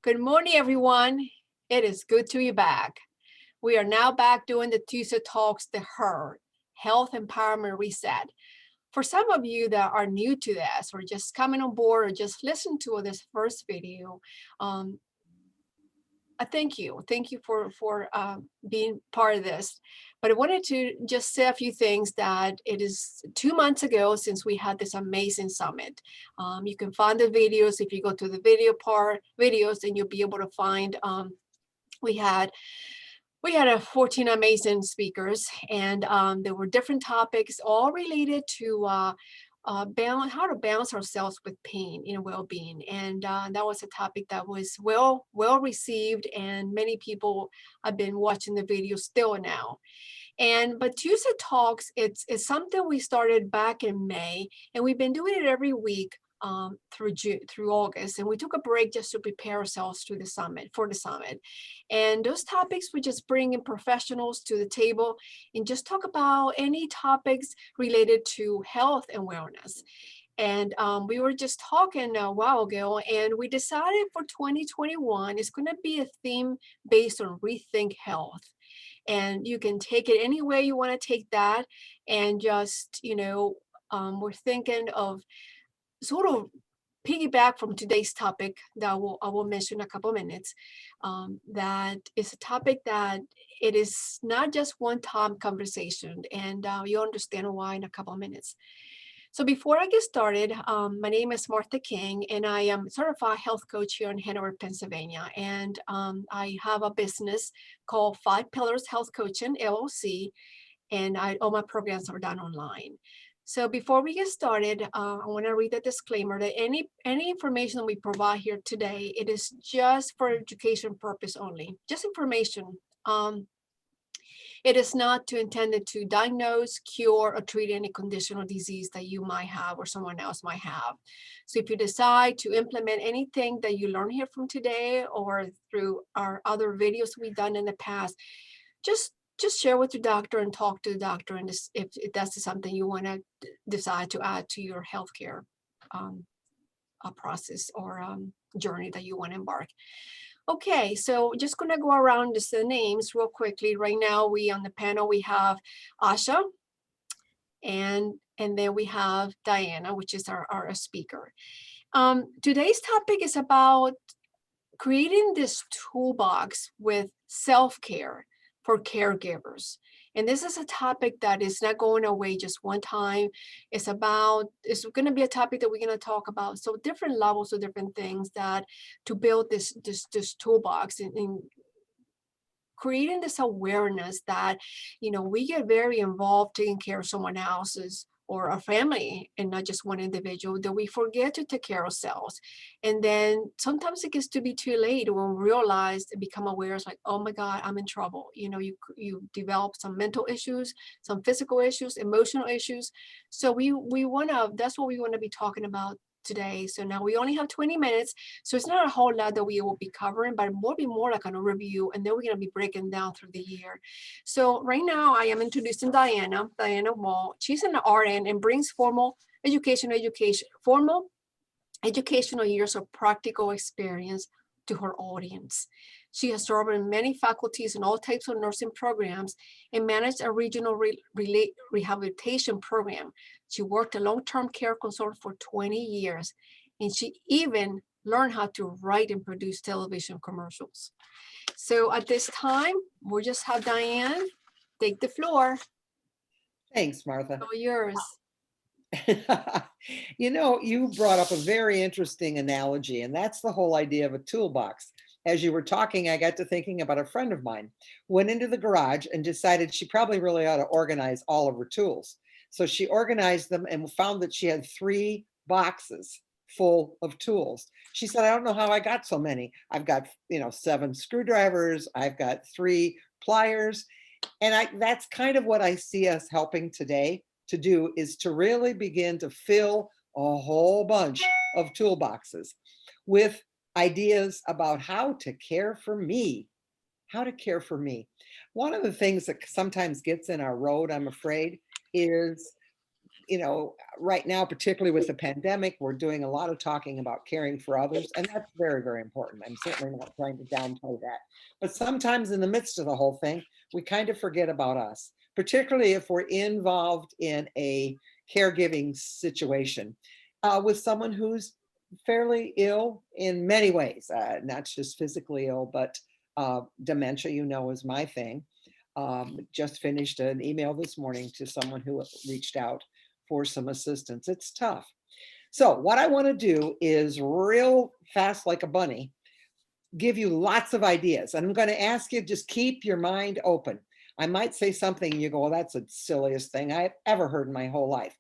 Good morning, everyone. It is good to be back. We are now back doing the Tuesday Talks, the HER, Health Empowerment Reset. For some of you that are new to this or just coming on board or just listen to this first video, I thank you. Thank you for being part of this. But I wanted to just say a few things that it is 2 months ago since we had this amazing summit. You can find the videos if you go to the videos, and you'll be able to find. We had 14 amazing speakers, and there were different topics, all related to how to balance ourselves with pain and well-being. And that was a topic that was well received, and many people have been watching the video still now. But Tuesday Talks, it's something we started back in May, and we've been doing it every week through August, and we took a break just to prepare ourselves for the summit. And those topics, we just bring in professionals to the table and just talk about any topics related to health and wellness. And we were just talking a while ago, and we decided for 2021, it's going to be a theme based on rethink health. And you can take it any way you want to take that. And just, we're thinking of sort of piggyback from today's topic that I will mention in a couple of minutes. That is a topic that it is not just one-time conversation, and you'll understand why in a couple of minutes. So before I get started, my name is Martha King, and I am a certified health coach here in Hanover, Pennsylvania. And I have a business called 5 Pillars Health Coaching, LLC, and all my programs are done online. So before we get started, I want to read a disclaimer that any information we provide here today, it is just for education purpose only, just information. It is not intended to diagnose, cure, or treat any condition or disease that you might have or someone else might have. So if you decide to implement anything that you learn here from today or through our other videos we've done in the past, just share with your doctor and talk to the doctor, and if that's something you want to decide to add to your healthcare process or journey that you want to embark. Okay, so just gonna go around just the names real quickly. Right now, we on the panel we have Asha, and then we have Diana, which is our speaker. Today's topic is about creating this toolbox with self-care for caregivers. And this is a topic that is not going away just one time. It's going to be a topic that we're going to talk about. So different levels of different things that to build this toolbox and creating this awareness that, we get very involved taking care of someone else's or a family and not just one individual, that we forget to take care of ourselves. And then sometimes it gets to be too late when we realize and become aware. It's like, oh my God, I'm in trouble. You develop some mental issues, some physical issues, emotional issues. So that's what we want to be talking about today. So now we only have 20 minutes. So it's not a whole lot that we will be covering, but it will be more like an overview. And then we're going to be breaking down through the year. So right now I am introducing Diana Waugh. She's an RN and brings formal educational years of practical experience to her audience. She has served in many faculties in all types of nursing programs and managed a regional rehabilitation program. She worked a long-term care consultant for 20 years, and she even learned how to write and produce television commercials. So at this time, we'll just have Diane take the floor. Thanks, Martha. All yours. You brought up a very interesting analogy, and that's the whole idea of a toolbox. As you were talking, I got to thinking about a friend of mine, went into the garage and decided she probably really ought to organize all of her tools. So she organized them and found that she had 3 boxes full of tools. She said, I don't know how I got so many. I've got, 7 screwdrivers. I've got 3 pliers. And that's kind of what I see us helping today to do, is to really begin to fill a whole bunch of toolboxes with ideas about how to care for me. One of the things that sometimes gets in our road, I'm afraid, is right now, particularly with the pandemic, we're doing a lot of talking about caring for others, and that's very, very important. I'm certainly not trying to downplay that. But sometimes in the midst of the whole thing, we kind of forget about us, particularly if we're involved in a caregiving situation with someone who's fairly ill in many ways, not just physically ill, but dementia, is my thing. Just finished an email this morning to someone who reached out for some assistance. It's tough. So what I want to do is real fast, like a bunny, give you lots of ideas. And I'm going to ask you, just keep your mind open. I might say something and you go, well, that's the silliest thing I've ever heard in my whole life.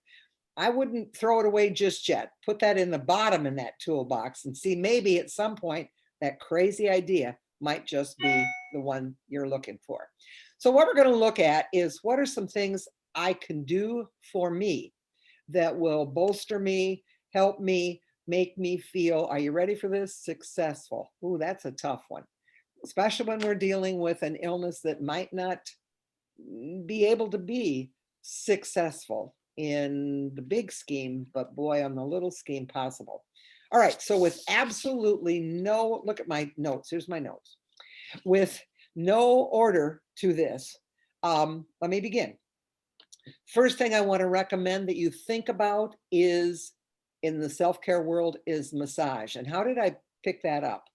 I wouldn't throw it away just yet. Put that in the bottom in that toolbox and see, maybe at some point that crazy idea might just be the one you're looking for. So what we're going to look at is, what are some things I can do for me that will bolster me, help me, make me feel, are you ready for this? Successful. Ooh, that's a tough one, especially when we're dealing with an illness that might not be able to be successful in the big scheme, but boy, on the little scheme, possible. All right, so with absolutely no, look at my notes, here's my notes. With no order to this, let me begin. First thing I want to recommend that you think about is, in the self-care world, is massage. And how did I pick that up?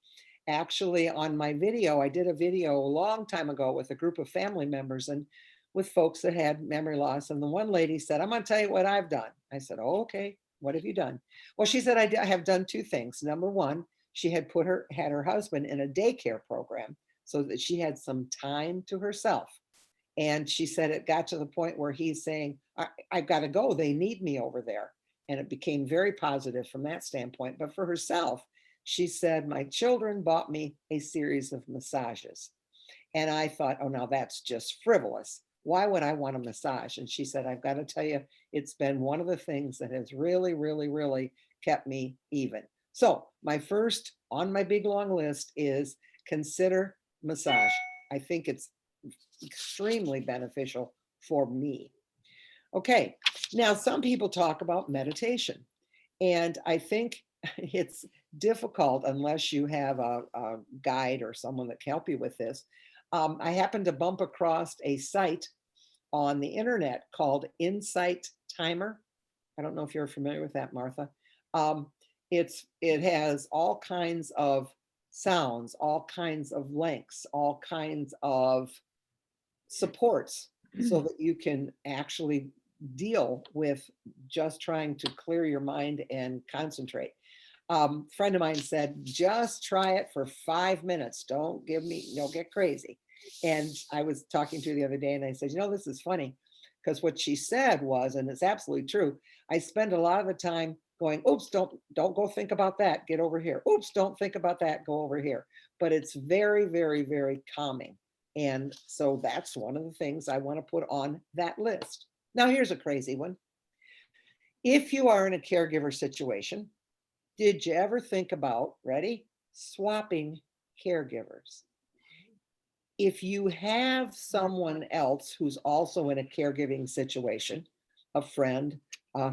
Actually, on my video, I did a video a long time ago with a group of family members and with folks that had memory loss. And the one lady said, I'm going to tell you what I've done. I said, oh, okay, what have you done? Well, she said, I have done two things. Number one, she had had her husband in a daycare program so that she had some time to herself. And she said it got to the point where he's saying, I've got to go. They need me over there. And it became very positive from that standpoint. But for herself, she said, my children bought me a series of massages. And I thought, oh, now that's just frivolous. Why would I want a massage? And she said, I've got to tell you, it's been one of the things that has really, really, really kept me even. So my first on my big long list is consider massage. I think it's extremely beneficial for me. Okay, now some people talk about meditation, and I think it's difficult unless you have a guide or someone that can help you with this. I happened to bump across a site on the internet called Insight Timer. I don't know if you're familiar with that, Martha. It has all kinds of sounds, all kinds of links, all kinds of supports so that you can actually deal with just trying to clear your mind and concentrate. Friend of mine said, just try it for 5 minutes. Don't get crazy. And I was talking to her the other day and I said, this is funny, because what she said was, and it's absolutely true, I spend a lot of the time going, oops, don't go think about that. Get over here. Oops, don't think about that. Go over here. But it's very, very, very calming. And so that's one of the things I want to put on that list. Now, here's a crazy one. If you are in a caregiver situation, did you ever think about, ready, swapping caregivers? If you have someone else who's also in a caregiving situation, a friend,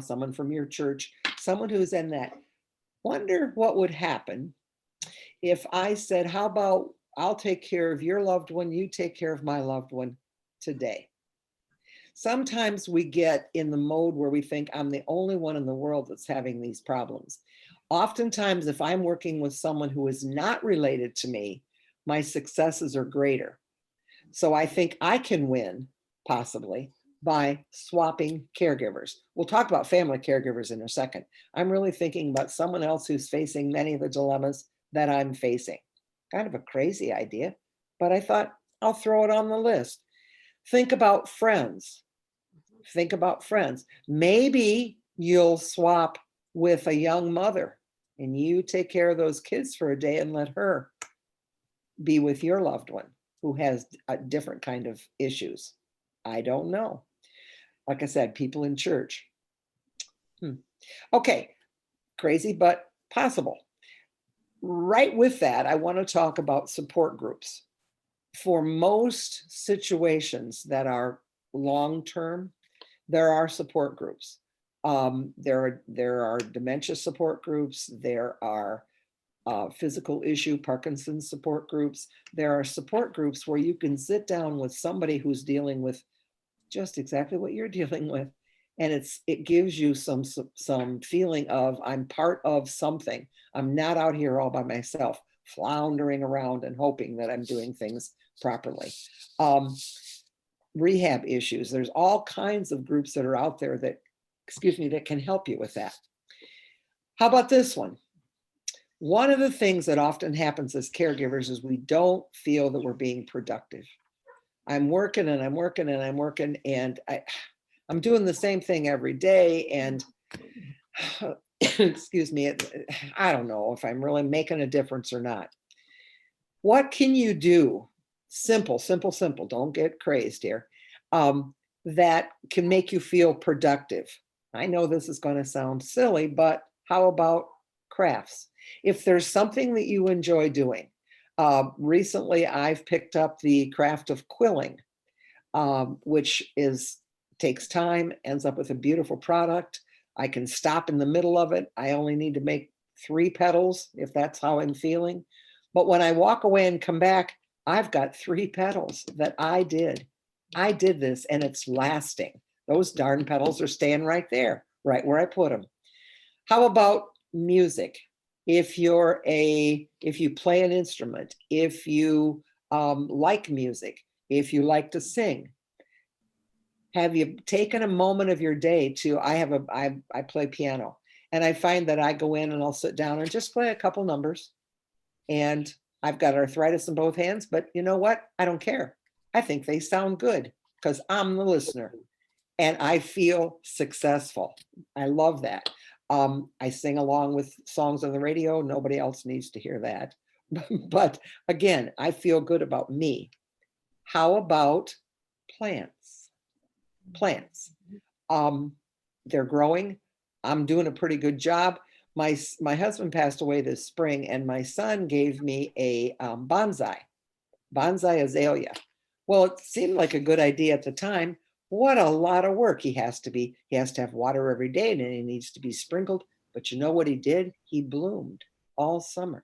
someone from your church, someone who's in that, wonder what would happen if I said, how about I'll take care of your loved one, you take care of my loved one today. Sometimes we get in the mode where we think I'm the only one in the world that's having these problems. Oftentimes, if I'm working with someone who is not related to me, my successes are greater. So I think I can win, possibly, by swapping caregivers. We'll talk about family caregivers in a second. I'm really thinking about someone else who's facing many of the dilemmas that I'm facing. Kind of a crazy idea, but I thought I'll throw it on the list. Think about friends. Think about friends. Maybe you'll swap with a young mother and you take care of those kids for a day and let her be with your loved one who has a different kind of issues. I don't know. Like I said, people in church. Okay, crazy, but possible. Right with that, I want to talk about support groups. For most situations that are long-term, there are support groups. There are dementia support groups. There are physical issue Parkinson's support groups. There are support groups where you can sit down with somebody who's dealing with just exactly what you're dealing with. And it gives you some feeling of, I'm part of something. I'm not out here all by myself, floundering around and hoping that I'm doing things properly. Rehab issues. There's all kinds of groups that are out there that, excuse me, that can help you with that. How about this one? One of the things that often happens as caregivers is we don't feel that we're being productive. I'm working and I'm working and I'm working, and I'm doing the same thing every day. And excuse me, I don't know if I'm really making a difference or not. What can you do? Simple, simple, simple. Don't get crazed here. That can make you feel productive. I know this is going to sound silly, but how about crafts? If there's something that you enjoy doing, recently I've picked up the craft of quilling, which takes time, ends up with a beautiful product. I can stop in the middle of it. I only need to make 3 petals if that's how I'm feeling. But when I walk away and come back, I've got 3 petals that I did. I did this and it's lasting. Those darn petals are staying right there, right where I put them. How about music? If you play an instrument, if you like music, if you like to sing, have you taken a moment of your day to, I play piano, and I find that I go in and I'll sit down and just play a couple numbers, and I've got arthritis in both hands, but you know what? I don't care. I think they sound good because I'm the listener and I feel successful. I love that. I sing along with songs on the radio. Nobody else needs to hear that. But again, I feel good about me. How about plants? Plants. They're growing. I'm doing a pretty good job. My husband passed away this spring, and my son gave me a bonsai azalea. Well, it seemed like a good idea at the time. What a lot of work he has to have water every day, and then he needs to be sprinkled. But you know what he did? He bloomed all summer.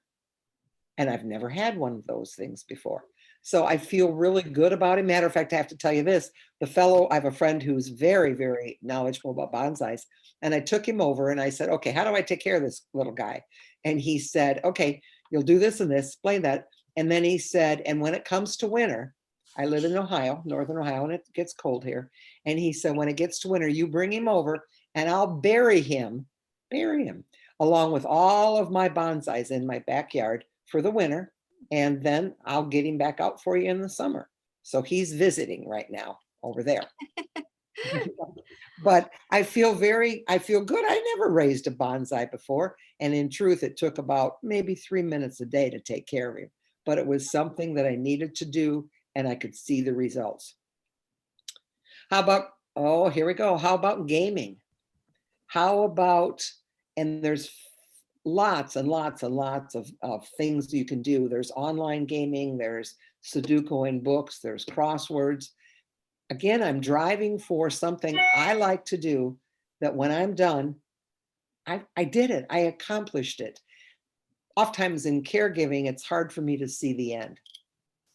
And I've never had one of those things before. So I feel really good about it. Matter of fact, I have to tell you this, I have a friend who's very, very knowledgeable about bonsais. And I took him over and I said, okay, how do I take care of this little guy? And he said, okay, you'll do this and this, explain that. And then he said, and when it comes to winter, I live in Ohio, Northern Ohio, and it gets cold here. And he said, when it gets to winter, you bring him over and I'll bury him along with all of my bonsais in my backyard for the winter. And then I'll get him back out for you in the summer. So he's visiting right now over there. But I feel good. I never raised a bonsai before. And in truth, it took about maybe 3 minutes a day to take care of him. But it was something that I needed to do, and I could see the results. How about, oh, here we go. How about gaming? How about, and there's lots and lots and lots of things you can do. There's online gaming, there's Sudoku in books, there's crosswords. Again, I'm driving for something I like to do that when I'm done, I did it, I accomplished it. Oftentimes in caregiving, it's hard for me to see the end.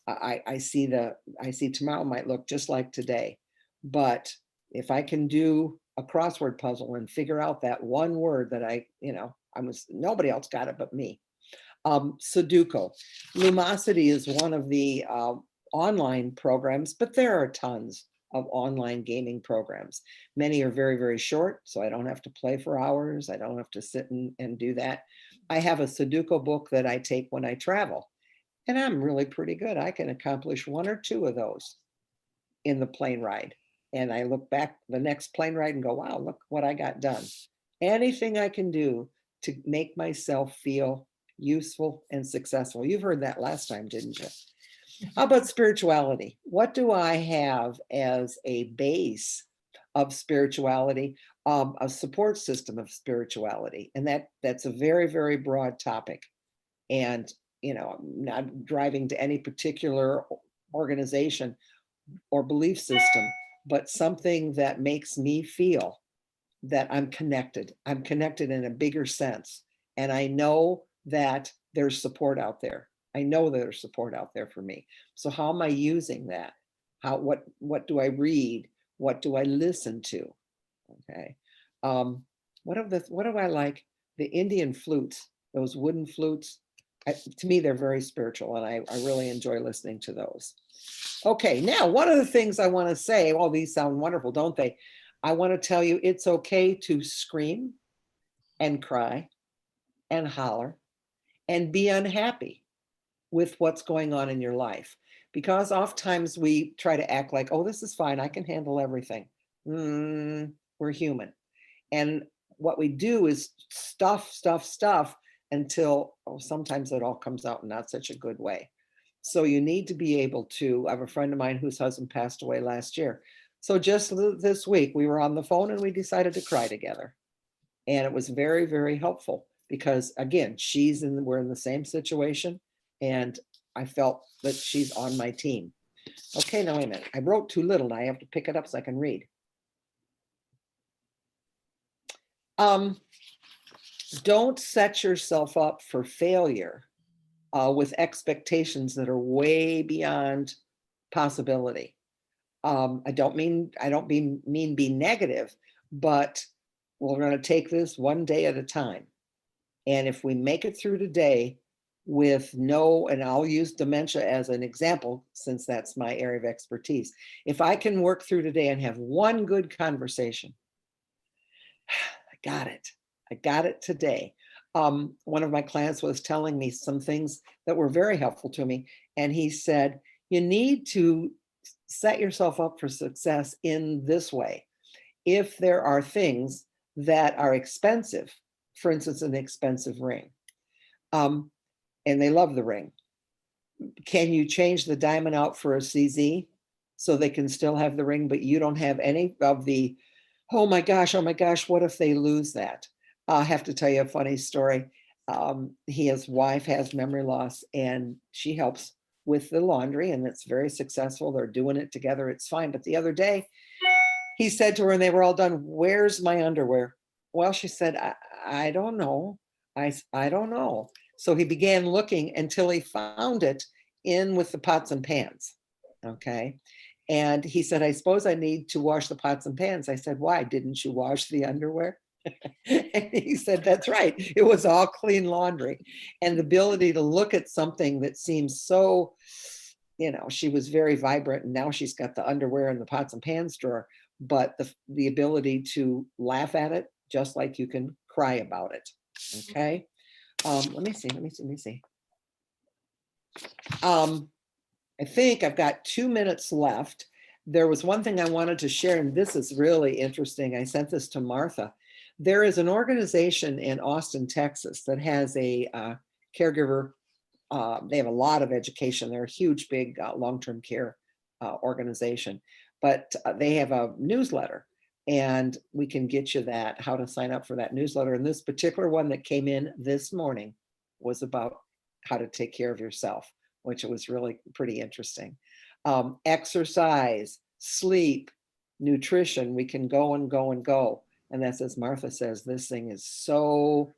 I see tomorrow might look just like today, but if I can do a crossword puzzle and figure out that one word that nobody else got it but me. Sudoku. Lumosity is one of the online programs, but there are tons of online gaming programs. Many are very, very short, so I don't have to play for hours. I don't have to sit and do that. I have a Sudoku book that I take when I travel, and I'm really pretty good. I can accomplish 1 or 2 of those in the plane ride. And I look back the next plane ride and go, wow, look what I got done. Anything I can do to make myself feel useful and successful. You've heard that last time, didn't you? How about spirituality? What do I have as a base of spirituality, a support system of spirituality? And that's a very, very broad topic. And, I'm not driving to any particular organization or belief system, but something that makes me feel that I'm connected. I'm connected in a bigger sense. And I know that there's support out there. I know there's support out there for me. So how am I using that? What do I read? What do I listen to? Okay. What do I like? The Indian flutes, those wooden flutes. To me, they're very spiritual, and I really enjoy listening to those. Okay, now one of the things I want to say, all these sound wonderful, don't they? I want to tell you it's okay to scream and cry and holler and be unhappy with what's going on in your life. Because oftentimes we try to act like, oh, this is fine, I can handle everything. We're human. And what we do is stuff until sometimes it all comes out in not such a good way. So you need to be able to, I have a friend of mine whose husband passed away last year. So just this week we were on the phone and we decided to cry together. And it was very, very helpful because again, we're in the same situation and I felt that she's on my team. Okay, now wait a minute. I wrote too little and I have to pick it up so I can read. Don't set yourself up for failure with expectations that are way beyond possibility. I don't mean be negative, but we're going to take this one day at a time. And if we make it through today with and I'll use dementia as an example, since that's my area of expertise. If I can work through today and have one good conversation, I got it today. One of my clients was telling me some things that were very helpful to me. And he said, you need to set yourself up for success in this way. If there are things that are expensive, for instance, an expensive ring, and they love the ring, can you change the diamond out for a CZ so they can still have the ring, but you don't have any of the, oh my gosh, what if they lose that? I'll have to tell you a funny story. His wife has memory loss and she helps with the laundry and it's very successful. They're doing it together. It's fine. But the other day he said to her and they were all done, where's my underwear? Well, she said, I don't know. I don't know. So he began looking until he found it in with the pots and pans. Okay. And he said, I suppose I need to wash the pots and pans. I said, why? Didn't you wash the underwear? And he said, that's right. It was all clean laundry. And the ability to look at something that seems so, she was very vibrant and now she's got the underwear in the pots and pans drawer, but the ability to laugh at it, just like you can cry about it. Okay. Let me see. I think I've got 2 minutes left. There was one thing I wanted to share, and this is really interesting. I sent this to Martha. There is an organization in Austin, Texas that has a caregiver. They have a lot of education. They're a huge, big long-term care organization, but they have a newsletter and we can get you how to sign up for that newsletter. And this particular one that came in this morning was about how to take care of yourself, which was really pretty interesting. Exercise, sleep, nutrition, we can go and go and go. And that's, as Martha says, this thing has so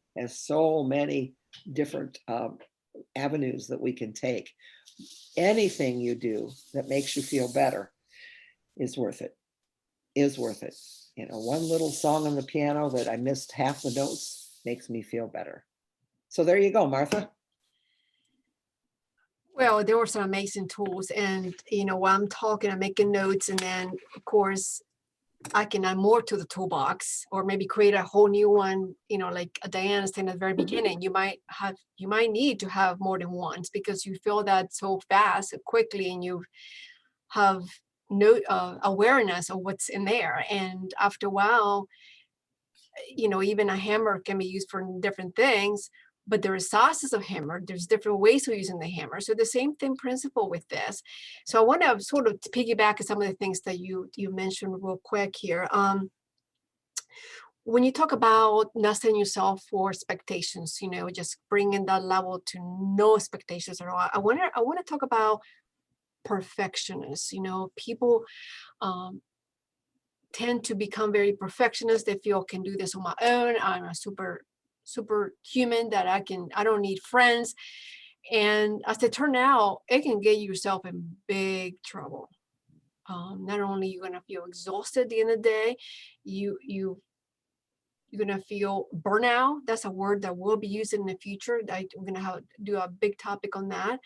many different avenues that we can take. Anything you do that makes you feel better is worth it, One little song on the piano that I missed half the notes makes me feel better. So there you go, Martha. Well, there were some amazing tools and, while I'm talking, I'm making notes and then of course I can add more to the toolbox or maybe create a whole new one, like Diana said at the very beginning, you might need to have more than once because you feel that so fast, so quickly, and you have no awareness of what's in there. And after a while, even a hammer can be used for different things, but there are sizes of hammer. There's different ways of using the hammer. So the same thing principle with this. So I want to sort of piggyback on some of the things that you mentioned real quick here. When you talk about not setting yourself for expectations, just bringing that level to no expectations at all. I want to talk about perfectionists. People tend to become very perfectionist. They feel I can do this on my own. I'm a superhuman that I don't need friends. And as it turned out, it can get yourself in big trouble. Not only you're gonna feel exhausted at the end of the day, you're gonna feel burnout. That's a word that we'll be using in the future. We're gonna do a big topic on that.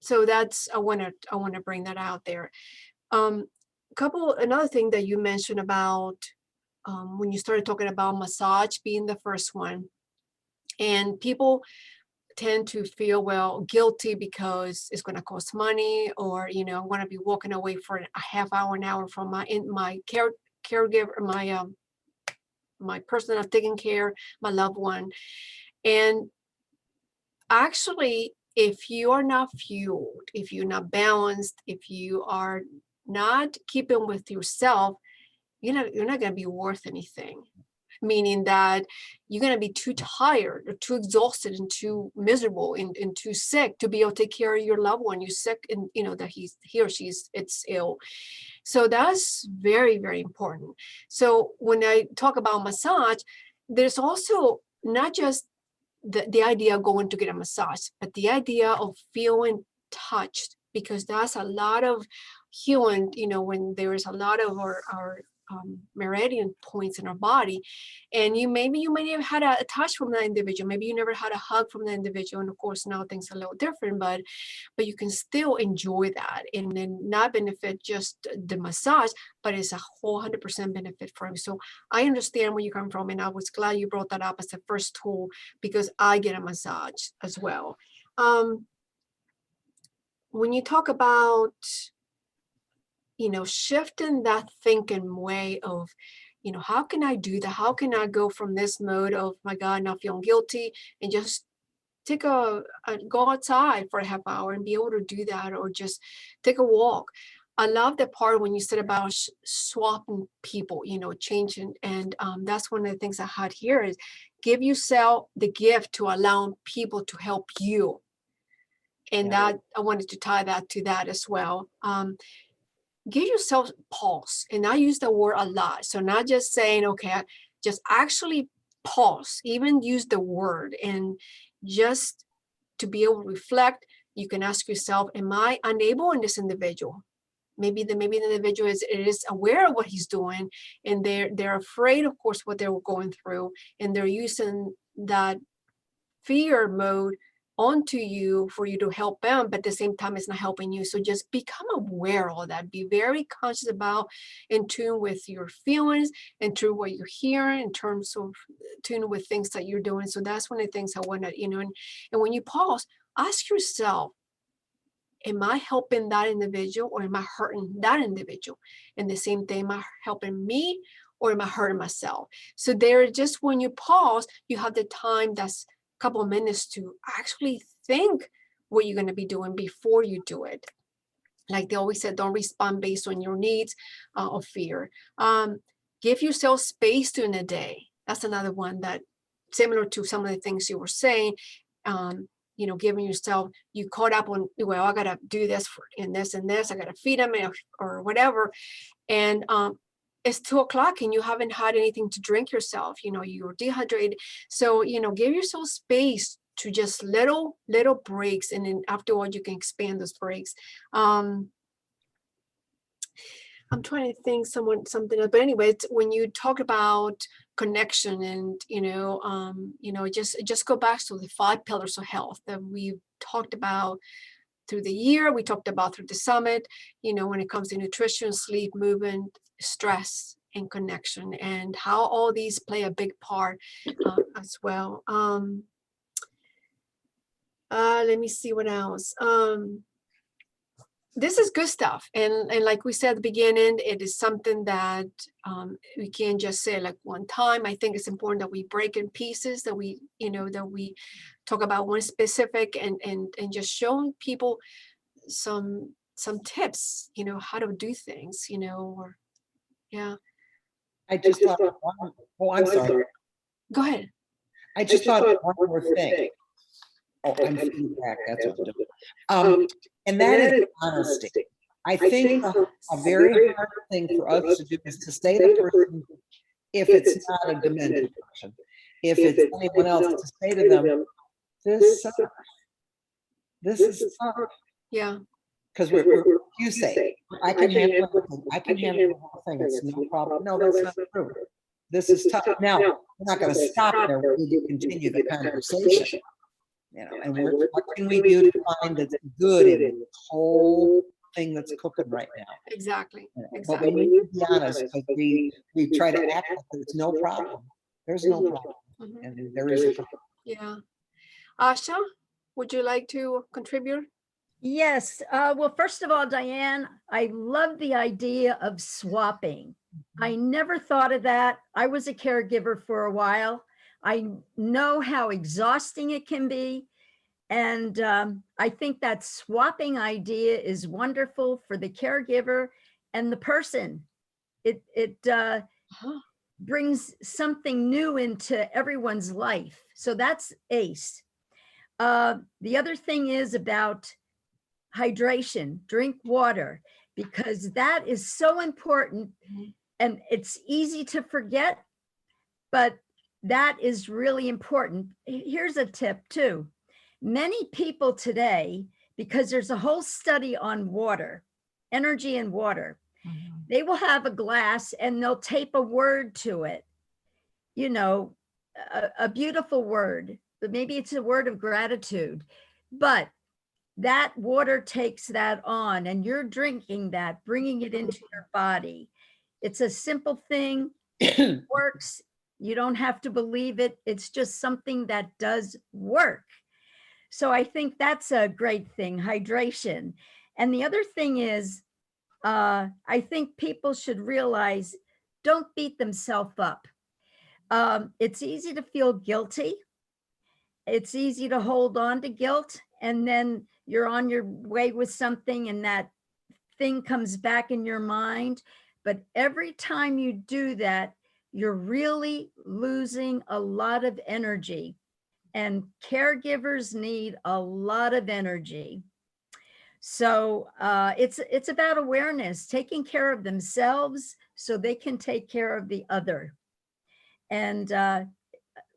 So I wanna bring that out there. Another thing that you mentioned about when you started talking about massage being the first one, and people tend to feel guilty because it's going to cost money, or I'm going to be walking away for a half hour, an hour from my caregiver, my person I'm taking care, my loved one. And actually, if you are not fueled, if you're not balanced, if you are not keeping with yourself, you're not going to be worth anything. Meaning that you're going to be too tired or too exhausted and too miserable and too sick to be able to take care of your loved one. You're sick, and that he or she's ill. So that's very, very important. So when I talk about massage, there's also not just the idea of going to get a massage, but the idea of feeling touched, because that's a lot of healing, when there is a lot of our meridian points in our body, and you may have had a touch from that individual, maybe you never had a hug from the individual, and of course now things are a little different, but you can still enjoy that and then not benefit just the massage, but it's a whole 100% benefit for him. So I understand where you come from, and I was glad you brought that up as a first tool, because I get a massage as well. When you talk about shifting that thinking way of, how can I do that? How can I go from this mode of, my God, not feeling guilty, and just go outside for a half hour and be able to do that, or just take a walk. I love the part when you said about swapping people, changing. And that's one of the things I had here is give yourself the gift to allow people to help you. And that I wanted to tie that to that as well. Give yourself pause. And I use the word a lot. So not just saying, okay, just actually pause, even use the word, and just to be able to reflect. You can ask yourself, am I unable this individual? Maybe the individual is aware of what he's doing, and they're afraid, of course, what they're going through, and they're using that fear mode onto you for you to help them, but at the same time it's not helping you. So just become aware of all that. Be very conscious about, in tune with your feelings, in tune with what you're hearing, in terms of tune with things that you're doing. So that's one of the things I want to, and when you pause, ask yourself, am I helping that individual, or am I hurting that individual? And the same thing, am I helping me, or am I hurting myself? So just when you pause, you have the time, that's couple of minutes, to actually think what you're going to be doing before you do it. Like they always said, don't respond based on your needs or fear. Give yourself space during the day. That's another one that, similar to some of the things you were saying, giving yourself, you caught up on, well, I got to do this and this and this, I got to feed them or whatever. And it's 2:00 and you haven't had anything to drink yourself, you're dehydrated. So, give yourself space to just little breaks. And then afterwards you can expand those breaks. I'm trying to think something else, but anyway, when you talk about connection and, just go back to the 5 pillars of health that we've talked about through the year, we talked about through the summit, when it comes to nutrition, sleep, movement, stress, and connection, and how all these play a big part as well. Let me see what else. This is good stuff. And like we said at the beginning, it is something that we can't just say like one time. I think it's important that we break in pieces, that we talk about one specific and just showing people some tips, how to do things, or yeah. I just thought, oh, I'm sorry. Go ahead. I just thought one more thing. Oh, I'm feedback. That's what I'm doing. And that is honesty. I think a very hard thing for us to do is to say to the person, if it's not a dementia person, if it's anyone else, to say to them, this sucks. This is tough. Yeah. Because you say, I can handle everything. I can handle the whole thing. It's no problem. No, that's not true. This is tough. Now, we're not going to stop there. We need to continue the conversation. You know, and what can we do to find that's good in the whole thing that's cooking right now? Exactly. You know, Exactly. but we need to be honest, because we try to act like there's no problem. There's no problem, and there is a problem. Yeah. Asha, would you like to contribute? Yes. Well, first of all, Diane, I love the idea of swapping. I never thought of that. I was a caregiver for a while. I know how exhausting it can be. And I think that swapping idea is wonderful for the caregiver and the person. It brings something new into everyone's life. So that's ace. The other thing is about hydration, drink water, because that is so important. And it's easy to forget, but that is really important. Here's a tip too. Many people today, because there's a whole study on water, energy and water, they will have a glass and they'll tape a word to it, you know, a beautiful word, but maybe it's a word of gratitude, but that water takes that on and you're drinking that, bringing it into your body. It's a simple thing. It works. You don't have to believe it. It's just something that does work. So I think that's a great thing, hydration. And the other thing is, I think people should realize, don't beat themselves up. It's easy to feel guilty. It's easy to hold on to guilt, and then you're on your way with something and that thing comes back in your mind. But every time you do that, you're really losing a lot of energy, and caregivers need a lot of energy. So it's about awareness, taking care of themselves so they can take care of the other. And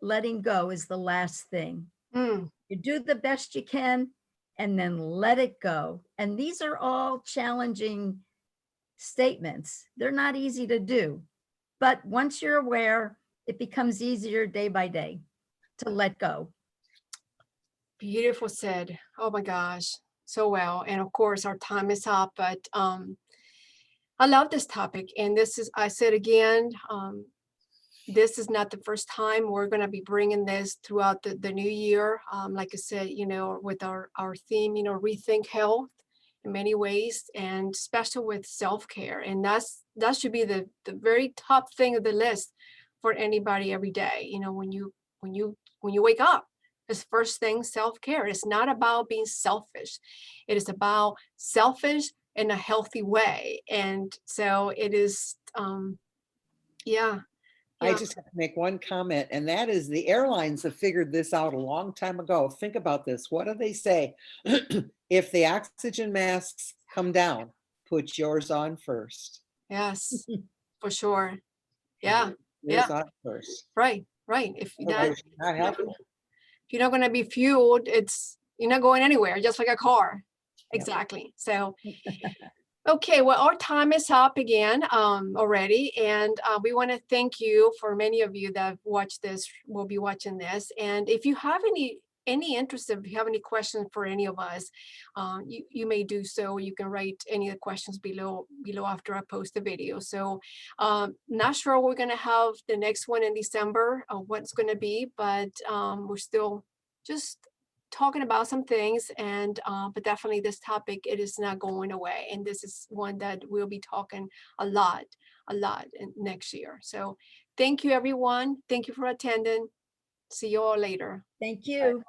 letting go is the last thing. You do the best you can and then let it go. And these are all challenging statements. They're not easy to do. But once you're aware, it becomes easier day by day to let go. Beautiful said. Oh my gosh, so well. And of course, our time is up, but I love this topic. And this is, I said again, this is not the first time. We're going to be bringing this throughout the new year. Like I said, you know, with our theme, you know, rethink health in many ways, and especially with self-care. And that should be the very top thing of the list for anybody every day. You know, when you wake up, this first thing, self-care. It's not about being selfish. It is about selfish in a healthy way. And so it is, yeah. I just have to make one comment, and that is the airlines have figured this out a long time ago. Think about this. What do they say? If the oxygen masks come down, put yours on first. Yes, for sure. Yeah. Yours on first. Right. If Otherwise, you're not helpful. If you're not going to be fueled, you're not going anywhere, just like a car. Yep. Exactly. So, okay, well, our time is up again already. And we want to thank you for many of you that watch this, will be watching this. And if you have any interest, if you have any questions for any of us, you may do so. You can write any of the questions below after I post the video. So not sure we're going to have the next one in December, what's going to be, but we're still just talking about some things, and but definitely this topic, it is not going away, and this is one that we'll be talking a lot in next year. So thank you, everyone. Thank you for attending. See you all later. Thank you.